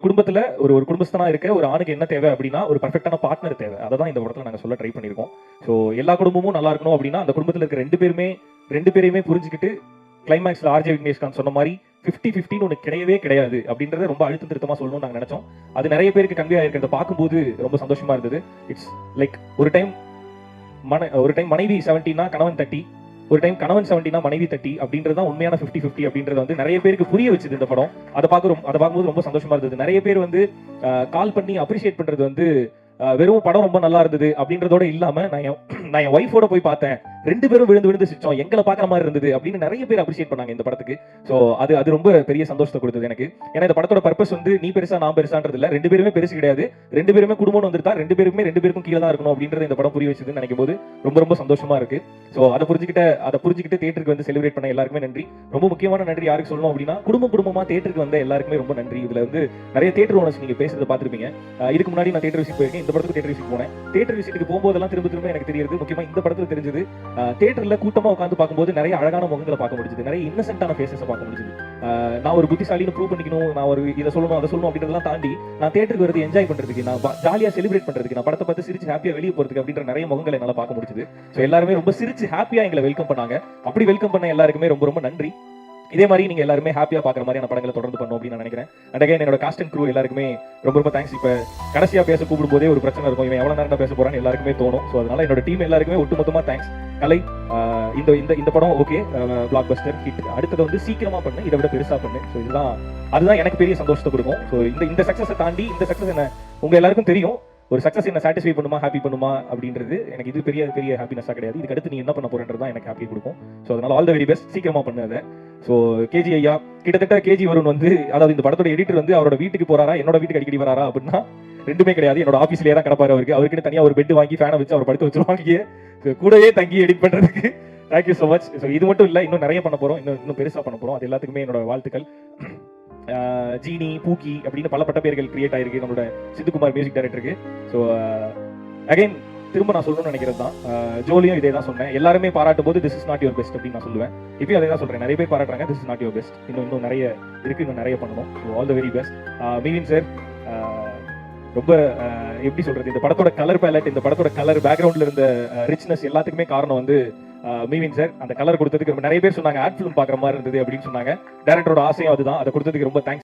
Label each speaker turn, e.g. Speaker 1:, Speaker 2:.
Speaker 1: குடும்பத்துல ஒரு ஒரு குடும்பஸ்தனா இருக்க ஒரு ஆணுக்கு என்ன தேவை அப்படின்னா ஒரு பர்ஃபெக்டான பார்ட்னர் தேவை. அதை தான் இந்த படத்துல நாங்க சொல்ல ட்ரை பண்ணியிருக்கோம். ஸோ எல்லா குடும்பமும் நல்லா இருக்கணும் அப்படின்னா அந்த குடும்பத்துல இருக்க ரெண்டு பேரையுமே புரிஞ்சுக்கிட்டு கிளைமேக்ஸ்ல ஆர்ஜே விக்னேஷ்காந்த் சொன்ன மாதிரி 50-50 ஒன்று கிடையவே கிடையாது அப்படின்றத ரொம்ப அழுத்தம் திருத்தமா சொல்லணும்னு நாங்கள் நினைச்சோம். அது நிறைய பேருக்கு கன்வே ஆயிருக்கிறத பார்க்கும்போது ரொம்ப சந்தோஷமா இருந்தது. இட்ஸ் லைக் ஒரு டைம் மனைவி 70னா கணவன் 30, ஒரு டைம் கணவன் 70னா மனைவி 30 அப்படின்றது தான் உண்மையான 50-50 அப்படின்றது வந்து நிறைய பேருக்கு புரிய வச்சுது இந்த படம். அதை பார்க்கும்போது ரொம்ப சந்தோஷமா இருந்தது. நிறைய பேர் வந்து கால் பண்ணி அப்ரிஷியேட் பண்றது வந்து வெறும் படம் ரொம்ப நல்லா இருந்தது அப்படின்றதோட இல்லாம நான் என் ஒய்ஃபோட போய் பார்த்தேன், 2 பேரும் விழுந்து சிரிச்சோம், எங்களை பார்க்குற மாதிரி இருந்தது அப்படின்னு நிறைய பேர் அப்ரிஷியேட் பண்ணாங்க இந்த படத்துக்கு. ஸோ அது ரொம்ப பெரிய சந்தோஷத்தை கொடுத்தது எனக்கு. ஏன்னா இந்த படத்தோட பர்பஸ் வந்து நீ பெருசா நான் பெருசான்றது இல்ல, 2 பேருமே பெருசு கிடையாது, 2 பேருமே குடும்பம்னு வந்துட்டா 2 பேருக்கும் கீழே தான் இருக்கணும் அப்படின்றது இந்த படம் புரிய வச்சதுன்னு நினைக்கும் போது ரொம்ப சந்தோஷமா இருக்கு. ஸோ அதை புரிஞ்சுக்கிட்டு தியேட்டருக்கு வந்து செலிப்ரேட் பண்ண எல்லாருக்குமே நன்றி. ரொம்ப முக்கியமான நன்றி யாருக்கு சொல்லணும் அப்படின்னா குடும்பமா தியேட்டருக்கு வந்த எல்லாருக்குமே ரொம்ப நன்றி. இதுல வந்து நிறைய தியேட்டர் ஓனர்ஸ் நீங்க பேசுறதை பார்த்திருப்பீங்க. இதுக்கு முன்னாடி நான் தியேட்டர் விசிட் போயிருக்கேன், இந்த படத்துக்கு தியேட்டர் விசிட் போனேன். தியேட்டர் விசிட்டுக்கு போகும்போதெல்லாம் திரும்ப எனக்கு தெரியுது, முக்கியமா இந்த படத்துல தெரிஞ்சது, தியேட்டர்ல கூட்டமா உட்காந்து பார்க்கும்போது நிறைய அழகான முகங்களை பார்க்க முடிஞ்சது, நிறைய இன்னசென்ட்டான ஃபேஸஸ் பார்க்க முடிஞ்சது. நான் ஒரு புத்திசாலின்னு ப்ரூவ் பண்ணிக்கணும், நான் ஒரு இதை சொல்லணும் அதை சொல்லணும் அப்படின்றதெல்லாம் தாண்டி நான் தியேட்டருக்கு வரது என்ஜாய் பண்றதுக்கு, நான் ஜாலியா செலிப்ரேட் பண்றதுக்கு, நான் படத்தை பார்த்து சிரிச்சு ஹாப்பியா வெளியே போறதுக்கு அப்படின்ற நிறைய முகங்களை என்னால பார்க்க முடிஞ்சது. ஸோ எல்லாருமே ரொம்ப சிரிச்சு ஹாப்பியா எங்களை வெல்கம் பண்ணாங்க. அப்படி வெல்கம் பண்ண எல்லாருக்குமே ரொம்ப நன்றி. இதே மாதிரி நீங்க எல்லாருமே ஹாப்பியா பாக்குற மாதிரியான படங்களை தொடர்ந்து பண்ணணும் அப்படின்னு நான் நினைக்கிறேன். அண்ட் அகைன் என்னோட காஸ்ட் அண்ட் க்ரூ எல்லாருக்குமே ரொம்ப தேங்க்ஸ். இப்ப கடைசியா பேச கூப்பிடும் போதே ஒரு பிரச்சனை இருக்கும், இவன் எவ்வளவு நேரம் பேச போறான்னு எல்லாருக்குமே தோணும். ஸோ அதனால என்னோட டீம் எல்லாருக்குமே ஒட்டுமொத்தமா தேங்க்ஸ். கலை, இந்த படம் ஓகே, பிளாக் பஸ்டர் ஹிட், அடுத்தது வந்து சீக்கிரமா பண்ணு, இதை விட பெருசா பண்ணு. ஸோ அதுதான் எனக்கு பெரிய சந்தோஷத்தை கொடுக்கும். ஸோ இந்த சக்சஸை தாண்டி, இந்த சக்சஸ் என்ன உங்க எல்லாருக்கும் தெரியும், ஒரு சக்சஸ் என்ன சாட்டிஸ்ஃபை பண்ணுமா, ஹாப்பி பண்ணுமா அப்படின்றது எனக்கு இது பெரிய ஹாப்பினஸா கிடையாது. இதுக்கு அடுத்து நீ என்ன பண்ண போறன்றது தான் எனக்கு ஹாப்பி கொடுக்கும். ஸோ அதனால ஆல் த வெரி பெஸ்ட், சீக்கிரமா பண்ணு அதை. ஸோ கேஜி ஐயா, கிட்டத்தட்ட கேஜி வருண் வந்து, அதாவது இந்த படத்தோட எடிட்டர் வந்து அவரோட வீட்டுக்கு போறாரா என்னோட வீட்டுக்கு அடிக்கடி வராரா அப்படின்னா ரெண்டுமே கிடையாது. என்னோட ஆஃபீஸ்லேயே தான் கிடப்பாரு. அவருக்கு தனியா ஒரு பெட் வாங்கி ஃபேனை வச்சு அவர் படுத்து வச்சிருவாங்க, கூடவே தங்கி எடிட் பண்றதுக்கு. Thank you so much. ஸோ இது மட்டும் இல்லை, இன்னும் நிறைய பண்ண போறோம், இன்னும் பெருசா பண்ண போறோம். அது எல்லாத்துக்குமே என்னோட வாழ்த்துக்கள். ஜீனி, பூக்கி அப்படின்னு பல பட்ட பேர்கள் கிரியேட் ஆயிருக்கு நம்மளோட சித்துக்குமார் மியூசிக் டைரக்டருக்கு. ஸோ அகைன் திரும்ப நான் சொல்லணும்னு நினைக்கிறது தான், ஜோலியும் இதே தான் சொன்னேன். எல்லாருமே பாராட்டும் போது this is not your best அப்படின்னு நான் சொல்லுவேன். இப்பயும் அதே தான் சொல்றேன், நிறைய பேர் பாராட்டுறாங்க, this is not your best, இன்னும் நிறைய இருக்கு, இன்னும் நிறைய பண்ணணும். So all the very best. மீவின் சார், ரொம்ப எப்படி சொல்றது, இந்த படத்தோட கலர் பேலட், இந்த படத்தோட கலர் பேக்ரவுண்ட்ல இருந்த ரிச்னஸ் எல்லாத்துக்குமே காரணம் வந்து மீவின் சார். அந்த கலர் கொடுத்ததுக்கு நிறைய பேர் சொன்னாங்க ஆட் ஃபிலிம் பாக்குற மாதிரி இருந்தது அப்படின்னு சொன்னாங்க. டைரக்டரோட ஆசையும் அதுதான், அதை கொடுத்ததுக்கு ரொம்ப தேங்க்ஸ்.